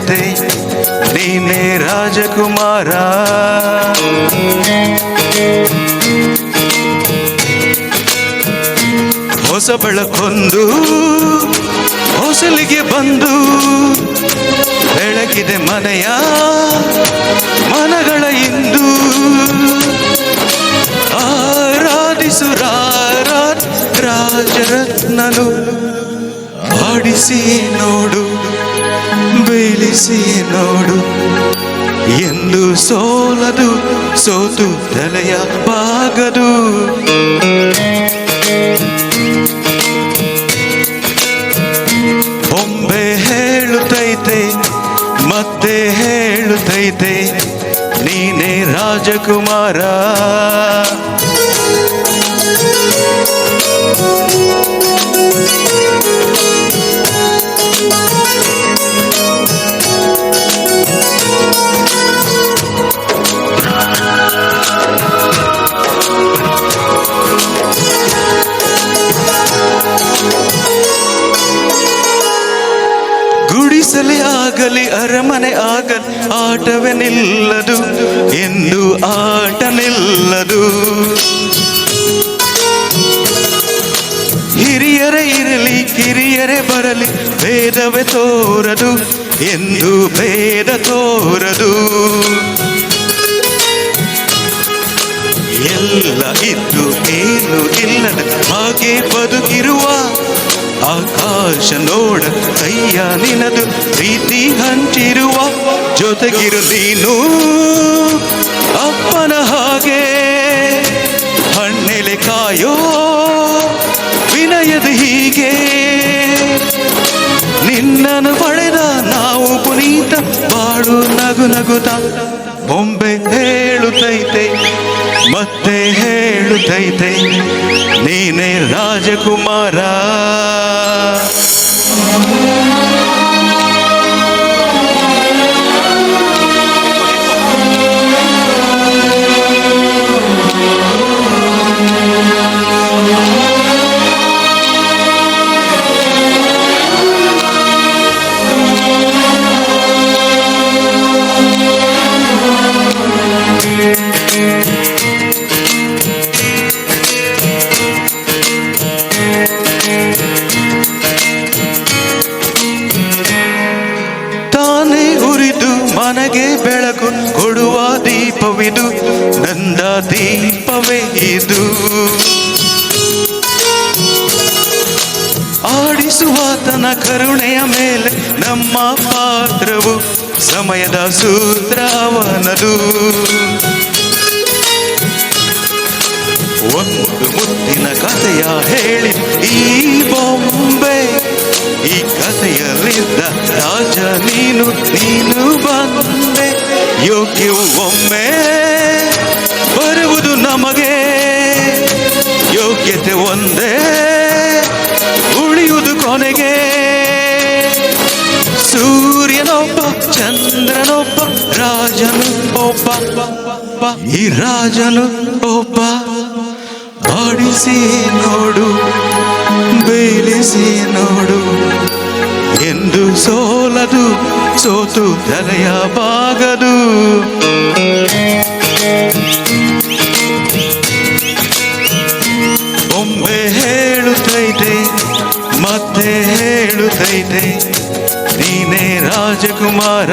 ಹೇಳುತ್ತೈತೆ ನೀನೇ ರಾಜಕುಮಾರ. ಹೊಸ ಬೆಳಕೊಂದು ಹೊಸಲಿಗೆ ಬಂದು ಬೆಳಕಿದೆ ಮನೆಯ ಮನಗಳ ಇಂದು. ಆರಾಧಿಸು ರಾಜರತ್ನನು, ಆಡಿಸಿ ನೋಡು ಬೀಳಿಸಿ ನೋಡು, ಎಂದು ಸೋಲದು ಸೋತು ತಲೆಯ ಬಾಗದು. ಬೊಂಬೆ ಹೇಳುತ್ತೈತೆ ಮತ್ತೆ ಹೇಳುತ್ತೈತೆ ನೀನೇ ರಾಜಕುಮಾರ. ಗುಡಿಸಲೇ ಆಗಲಿ ಅರಮನೆ ಆಗಲಿ ಆಟವೇ ನಿಲ್ಲದು ಎಂದು ಆಟ ನಿಲ್ಲದು. ಹಿರಿಯರೇ ಇರಲಿ ಕಿರಿಯರೇ ಬರಲಿ ಭೇದವೇ ತೋರದು ಎಂದು ಭೇದ ತೋರದು. ಎಲ್ಲ ಇದ್ದು ಏನು ಇಲ್ಲದ ಹಾಗೆ ಬದುಕಿರುವ ಆಕಾಶ ನೋಡ ಕೈಯ ನಿನದು ಪ್ರೀತಿ ಹಂಚಿರುವ. ಜೊತೆಗಿರು ನೀನು ಅಪ್ಪನ ಹಾಗೆ ಹಣ್ಣೆಲೆ ಕಾಯೋ ವಿನಯದ ಹೀಗೆ. ನಿನ್ನನ್ನು ಪಡೆದ ನಾವು ಪುನೀತ ಬಾಳು ನಗು ನಗುತ್ತ. ಬೊಂಬೆ ಹೇಳುತ್ತೈತೆ ಮತ್ತೆ ಹೇಳುತ್ತೈತೆ ನೀನೇ ರಾಜಕುಮಾರ. ಮನೆಗೆ ಬೆಳಕು ಕೊಡುವ ದೀಪವಿದು ನಂದ ದೀಪವೇ ಇದು. ಆಡಿಸುವಾತನ ಕರುಣೆಯ ಮೇಲೆ ನಮ್ಮ ಪಾತ್ರವು ಸಮಯದ ಸೂತ್ರವನದು. ಒಂದು ಮುತ್ತಿನ ಕಥೆಯ ಹೇಳಿ ಈ ಬೊಂಬೆ, ಈ ಕಥೆಯಲ್ಲಿದ್ದ ರಾಜ ನೀನು ಬಂದೆ. ಯೋಗ್ಯವು ಒಮ್ಮೆ ಬರುವುದು ನಮಗೆ, ಯೋಗ್ಯತೆ ಒಂದೇ ಉಳಿಯುವುದು ಕೊನೆಗೆ. ಸೂರ್ಯನೊಬ್ಬ ಚಂದ್ರನೊಬ್ಬ ರಾಜನು ಒಬ್ಬ, ಈ ರಾಜನು ಒಬ್ಬ. ಆಡಿಸಿ ನೋಡು ಬೀಳಿಸಿ ನೋಡು, ಎಂದು ಸೋಲದು ಸೋತು ತಲೆಯ ಬಾಗದು. ಬೊಂಬೆ ಹೇಳುತ್ತೈತೆ ಮತ್ತೆ ಹೇಳುತ್ತೈತೆ ನೀನೇ ರಾಜಕುಮಾರ.